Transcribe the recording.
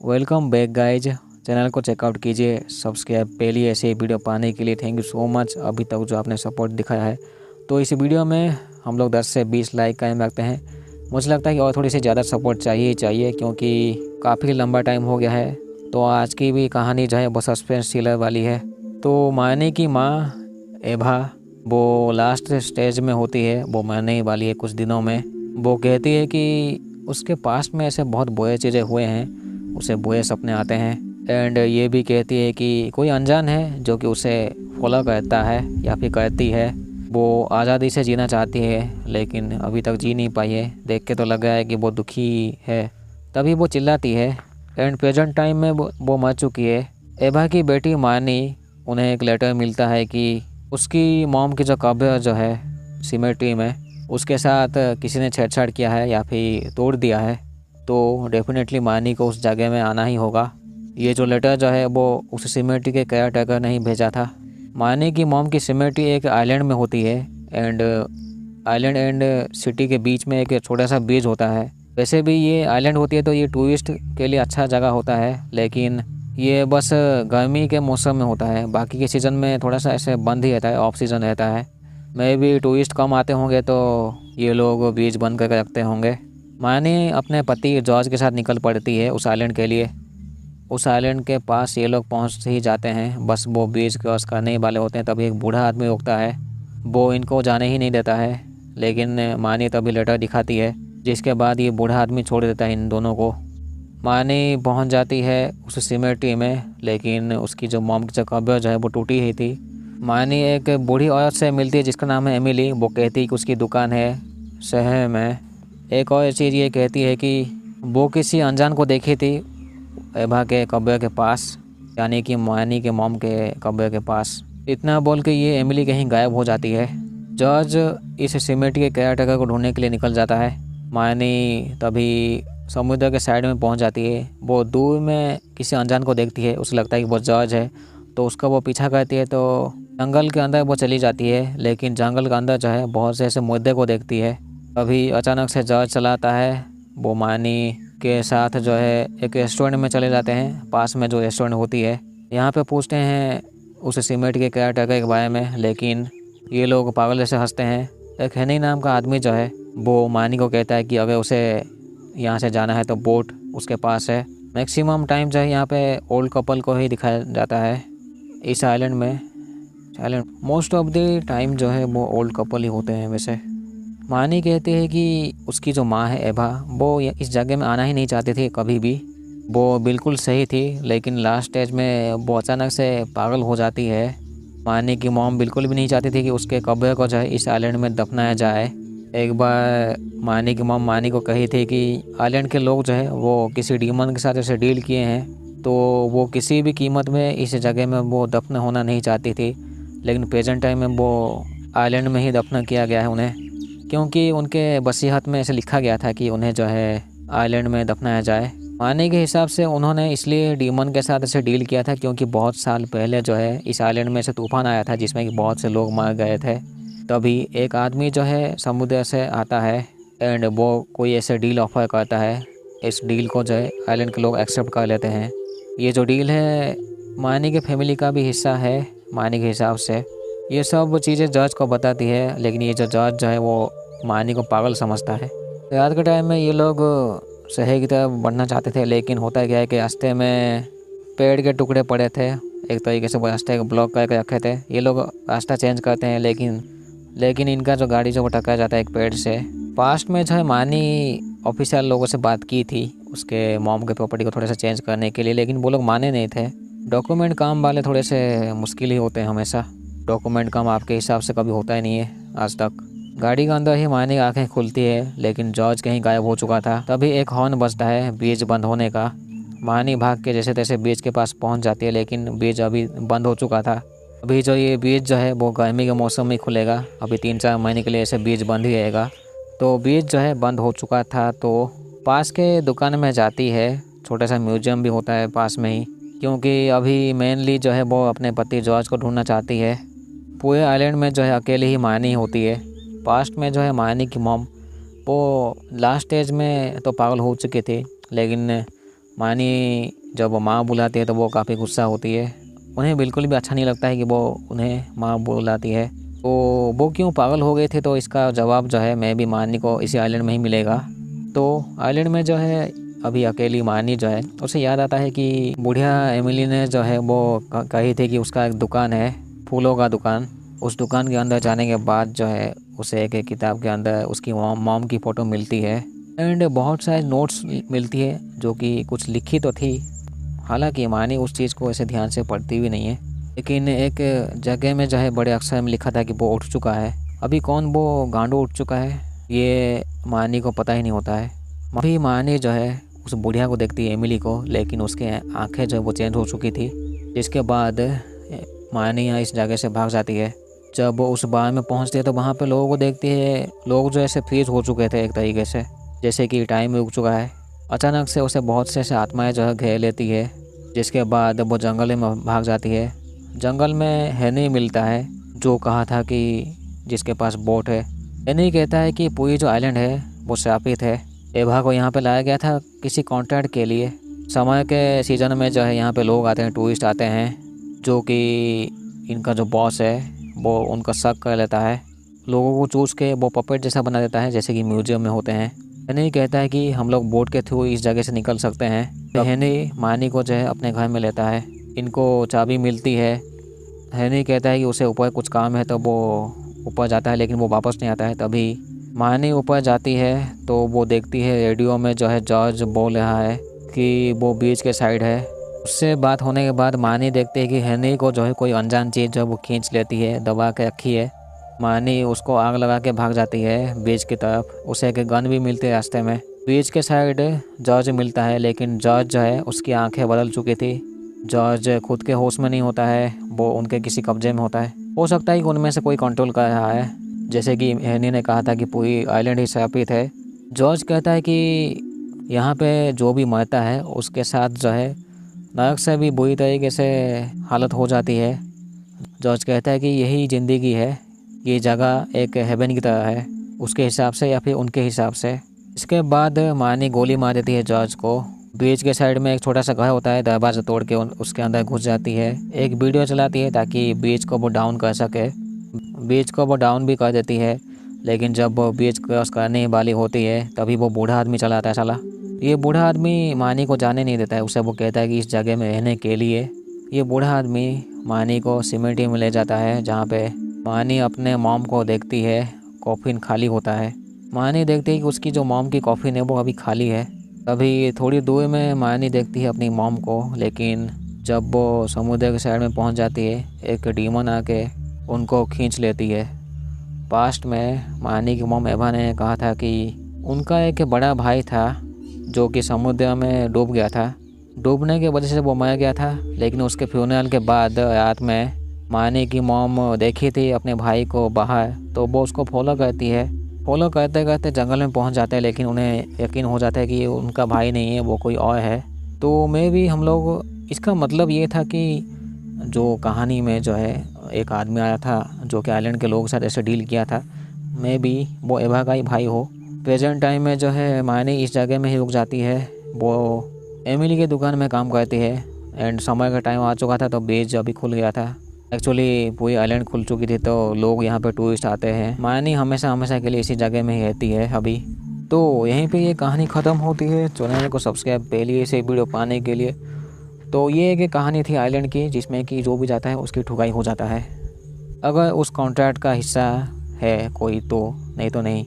Welcome back guys. Channel को checkout कीजिए, subscribe पहले ऐसे वीडियो पाने के लिए थैंक यू सो मच अभी तक जो आपने सपोर्ट दिखाया है। तो इस वीडियो में हम लोग 10 से 20 लाइक कायम रखते हैं। मुझे लगता है कि और थोड़ी सी ज़्यादा सपोर्ट चाहिए ही चाहिए, क्योंकि काफ़ी लंबा टाइम हो गया है। तो आज की भी कहानी जो है वो सस्पेंस थ्रिलर वाली है। तो मायने की माँ एभा वो लास्ट स्टेज में होती है, वो मरने वाली है कुछ दिनों में। वो कहती है कि उसके पास में ऐसे बहुत बुरे चीज़ें हुए हैं, उसे बुरे सपने आते हैं। एंड ये भी कहती है कि कोई अनजान है जो कि उसे फॉलो करता है या फिर करती है। वो आज़ादी से जीना चाहती है लेकिन अभी तक जी नहीं पाई है। देख के तो लग रहा है कि वो दुखी है। तभी वो चिल्लाती है। एंड प्रेजेंट टाइम में वो मर चुकी है। एभा की बेटी मानी, उन्हें एक लेटर मिलता है कि उसकी मॉम की जो कब्र जो है सिमेट्री में, उसके साथ किसी ने छेड़छाड़ किया है या फिर तोड़ दिया है। तो डेफिनेटली मानी को उस जगह में आना ही होगा। ये जो लेटर जो है वो उस सिमेट्री के केयर टेकर ने ही भेजा था। मानी की मॉम की सिमेट्री एक आइलैंड में होती है। एंड आइलैंड एंड सिटी के बीच में एक छोटा सा ब्रिज होता है। वैसे भी ये आइलैंड होती है तो ये टूरिस्ट के लिए अच्छा जगह होता है, लेकिन ये बस गर्मी के मौसम में होता है। बाकी के सीज़न में थोड़ा सा ऐसे बंद ही रहता है, ऑफ सीज़न रहता है। मे भी टूरिस्ट कम आते होंगे तो ये लोग ब्रिज बंद करके रखते होंगे। मानी अपने पति जॉर्ज के साथ निकल पड़ती है उस आइलैंड के लिए। उस आइलैंड के पास ये लोग पहुंच ही जाते हैं, बस वो ब्रिज क्रॉस करने ही वाले होते हैं तभी एक बूढ़ा आदमी रोकता है। वो इनको जाने ही नहीं देता है, लेकिन मानी तभी लेटर दिखाती है, जिसके बाद ये बूढ़ा आदमी छोड़ देता है इन दोनों को। मानी पहुंच जाती है उस सिमेट्री में, लेकिन उसकी जो मॉम की जो कब्र जो है वो टूटी ही थी। मानी एक बूढ़ी औरत से मिलती है जिसका नाम है एमिली। वो कहती है कि उसकी दुकान है शहर में। एक और चीज़ ये कहती है कि वो किसी अनजान को देखी थी एभा के कब्र के पास, यानी कि मानी के मॉम के कब्र के पास। इतना बोल के ये एमिली कहीं गायब हो जाती है। जॉर्ज इस सिमेट्री के केयर टेकर को ढूंढने के लिए निकल जाता है। मानी तभी समुद्र के साइड में पहुंच जाती है। वो दूर में किसी अनजान को देखती है, उसे लगता है कि वो जॉर्ज है, तो उसका वो पीछा करती है। तो जंगल के अंदर वो चली जाती है, लेकिन जंगल के अंदर जो है बहुत से ऐसे मुद्दे को देखती है। अभी अचानक से जॉर्ज चला आता है। वो मानी के साथ जो है एक रेस्टोरेंट में चले जाते हैं, पास में जो रेस्टोरेंट होती है। यहाँ पे पूछते हैं उस सीमेंट के केयर टेकर के बारे में, लेकिन ये लोग पागल जैसे हंसते हैं। एक हेनी नाम का आदमी जो है वो मानी को कहता है कि अगर उसे यहाँ से जाना है तो बोट उसके पास है। मैक्सिमम टाइम जो है यहाँ पे ओल्ड कपल को ही दिखाया जाता है इस आइलैंड में। मोस्ट ऑफ द टाइम जो है वो ओल्ड कपल ही होते हैं। वैसे मानी कहती है कि उसकी जो माँ है एभा, वो इस जगह में आना ही नहीं चाहती थी कभी भी। वो बिल्कुल सही थी, लेकिन लास्ट स्टेज में वो अचानक से पागल हो जाती है। मानी की मॉम बिल्कुल भी नहीं चाहती थी कि उसके कब्र को जो है इस आइलैंड में दफनाया जाए। एक बार मानी की मॉम मानी को कही थी कि आइलैंड के लोग जो है वो किसी डीमन के साथ ऐसे डील किए हैं, तो वो किसी भी कीमत में इस जगह में वो दफन होना नहीं चाहती थी। लेकिन प्रेजेंट टाइम में वो आइलैंड में ही दफन किया गया है उन्हें, क्योंकि उनके वसीयत में ऐसे लिखा गया था कि उन्हें जो है आइलैंड में दफनाया जाए। मानी के हिसाब से उन्होंने इसलिए डीमन के साथ ऐसे डील किया था क्योंकि बहुत साल पहले जो है इस आइलैंड में ऐसे तूफान आया था जिसमें कि बहुत से लोग मर गए थे। तभी एक आदमी जो है समुद्र से आता है एंड वो कोई ऐसे डील ऑफर करता है। इस डील को जो है आइलैंड के लोग एक्सेप्ट कर लेते हैं। ये जो डील है मानी के फैमिली का भी हिस्सा है। मानी के हिसाब से ये सब चीज़ें जज को बताती है, लेकिन ये जो जज जो है वो मानी को पागल समझता है। रात के टाइम में ये लोग शहर की तरफ बढ़ना चाहते थे, लेकिन होता क्या है कि रास्ते में पेड़ के टुकड़े पड़े थे। एक तरीके से वो रास्ते को ब्लॉक करके रखे थे। ये लोग रास्ता चेंज करते हैं, लेकिन इनका जो गाड़ी जो वो टकरा जाता है एक पेड़ से। पास्ट में जो है मानी ऑफिशियल लोगों से बात की थी उसके मॉम के प्रॉपर्टी को थोड़ा सा चेंज करने के लिए, लेकिन वो लोग माने नहीं थे। डॉक्यूमेंट काम वाले थोड़े से मुश्किल ही होते हैं हमेशा। डॉक्यूमेंट काम आपके हिसाब से कभी होता ही नहीं है आज तक। गाड़ी के अंदर ही मानी आंखें खुलती है, लेकिन जॉर्ज कहीं गायब हो चुका था। तभी एक हॉर्न बजता है ब्रिज बंद होने का। मानी भाग के जैसे तैसे ब्रिज के पास पहुंच जाती है, लेकिन ब्रिज अभी बंद हो चुका था। अभी जो ये ब्रिज जो है वो गर्मी के मौसम में खुलेगा। अभी 3-4 महीने के लिए ऐसे ब्रिज बंद ही रहेगा। तो ब्रिज जो है बंद हो चुका था, तो पास के दुकान में जाती है। छोटा सा म्यूजियम भी होता है पास में ही, क्योंकि अभी मेनली जो है वो अपने पति जॉर्ज को ढूंढना चाहती है। पूरे आइलैंड में जो है अकेली ही मानी होती है। पास्ट में जो है मानी की मॉम वो लास्ट स्टेज में तो पागल हो चुकी थी, लेकिन मानी जब वो माँ बुलाती है तो वो काफ़ी गुस्सा होती है। उन्हें बिल्कुल भी अच्छा नहीं लगता है कि वो उन्हें माँ बुलाती है। तो वो क्यों पागल हो गए थे, तो इसका जवाब जो है मैं भी मानी को इसी आइलैंड में ही मिलेगा। तो आइलैंड में जो है अभी अकेली मानी जो है उसे याद आता है कि बुढ़िया एमिली ने जो है वो कही थी कि उसका एक दुकान है, फूलों का दुकान। उस दुकान के अंदर जाने के बाद जो है उसे एक किताब के अंदर उसकी मॉम की फ़ोटो मिलती है एंड बहुत सारे नोट्स मिलती है जो कि कुछ लिखी तो थी। हालांकि मानी उस चीज़ को ऐसे ध्यान से पढ़ती भी नहीं है, लेकिन एक जगह में जो है बड़े अक्षर में लिखा था कि वो उठ चुका है। अभी कौन वो गांडू उठ चुका है ये मानी को पता ही नहीं होता है। अभी मानी जो है उस बुढ़िया को देखती है, एमिली को, लेकिन उसके आंखें जो है वो चेंज हो चुकी थी। जिसके बाद मानी यहाँ इस जगह से भाग जाती है। जब वो उस बार में पहुँचती है तो वहाँ पे लोगों को देखती है, लोग जो ऐसे फ्रीज हो चुके थे एक तरीके से, जैसे कि टाइम रुक चुका है। अचानक से उसे बहुत से ऐसे आत्माएं जो है घेर लेती है। जिसके बाद वो जंगल में भाग जाती है। जंगल में हेनी मिलता है जो कहा था कि जिसके पास बोट है। हेनी कहता है कि पूरी जो आइलैंड है वो श्रापित है। एवा को यहाँ पे लाया गया था किसी कॉन्ट्रैक्ट के लिए। समय के सीज़न में जो है यहाँ पे लोग आते हैं, टूरिस्ट आते हैं, जो कि इनका जो बॉस है वो उनका शक कर लेता है। लोगों को चूस के वो पपेट जैसा बना देता है, जैसे कि म्यूजियम में होते हैं। हेनी कहता है कि हम लोग बोट के थ्रू इस जगह से निकल सकते हैं। हेनी मानी को जो है अपने घर में लेता है। इनको चाबी मिलती है। हेनी कहता है कि उसे ऊपर कुछ काम है तो वो ऊपर जाता है, लेकिन वो वापस नहीं आता है। तभी मानी ऊपर जाती है तो वो देखती है रेडियो में जो है जॉर्ज बोल रहा है कि वो बीच के साइड है। उससे बात होने के बाद मानी देखती है कि हेनी को जो है कोई अनजान चीज़ जो है वो खींच लेती है, दबा के रखी है। मानी उसको आग लगा के भाग जाती है बीच की तरफ। उसे एक गन भी मिलती है रास्ते में। बीच के साइड जॉर्ज मिलता है, लेकिन जॉर्ज जो है उसकी आंखें बदल चुकी थी। जॉर्ज खुद के होश में नहीं होता है, वो उनके किसी कब्जे में होता है। हो सकता है कि उनमें से कोई कंट्रोल कर रहा है, जैसे कि हेनी ने कहा था कि पूरी आइलैंड ही श्रापित है। जॉर्ज कहता है कि यहाँ पे जो भी मरता है उसके साथ जो है नरक से भी बुरी तरीके से हालत हो जाती है। जॉर्ज कहता है कि यही ज़िंदगी है, ये जगह एक हेवन की तरह है उसके हिसाब से या फिर उनके हिसाब से। इसके बाद मानी गोली मार देती है जॉर्ज को। बीच के साइड में एक छोटा सा घर होता है, दरवाज़ा तोड़ के उसके अंदर घुस जाती है। एक वीडियो चलाती है ताकि बीच को वो डाउन कर सके। बीच को वो डाउन भी कर देती है, लेकिन जब वो बीच क्रॉस करने वाली होती है तभी वो बूढ़ा आदमी चला आता है। साला ये बूढ़ा आदमी मानी को जाने नहीं देता है। उसे वो कहता है कि इस जगह में रहने के लिए। ये बूढ़ा आदमी मानी को सिमेट्री में ले जाता है, जहाँ पे मानी अपने मॉम को देखती है। कॉफिन खाली होता है। मानी देखती है कि उसकी जो मॉम की कॉफिन है वो अभी खाली है। अभी थोड़ी दूर में मानी देखती है अपनी मॉम को, लेकिन जब वो समुद्र के साइड में पहुंच जाती है एक डीमन आके उनको खींच लेती है। पास्ट में मानी की मॉम एवा ने कहा था कि उनका एक बड़ा भाई था जो कि समुद्र में डूब गया था। डूबने की वजह से वो मर गया था, लेकिन उसके फ्यूनरल के बाद रात में मानी की मॉम देखी थी अपने भाई को बाहर, तो वो उसको फॉलो करती है। फॉलो करते करते जंगल में पहुंच जाते हैं, लेकिन उन्हें यकीन हो जाता है कि ये उनका भाई नहीं है, वो कोई और है। तो मैं भी हम लोग इसका मतलब ये था कि जो कहानी में जो है एक आदमी आया था जो कि आइलैंड के लोगों के साथ ऐसे डील किया था, मैं भी वो एवा का ही भाई हो। प्रेजेंट टाइम में जो है मानी इस जगह में ही रुक जाती है। वो एमिली की दुकान में काम करती है एंड समय का टाइम आ चुका था तो बीच अभी खुल गया था। एक्चुअली पूरी आइलैंड खुल चुकी थी तो लोग यहाँ पे टूरिस्ट आते हैं। मानी हमेशा के लिए इसी जगह में ही रहती है अभी। तो यहीं पे ये कहानी ख़त्म होती है। चैनल को सब्सक्राइब पहले से वीडियो पाने के लिए। तो ये एक कहानी थी आइलैंड की, जिसमें कि जो भी जाता है उसकी ठुकाई हो जाता है। अगर उस कॉन्ट्रैक्ट का हिस्सा है कोई तो, नहीं तो नहीं।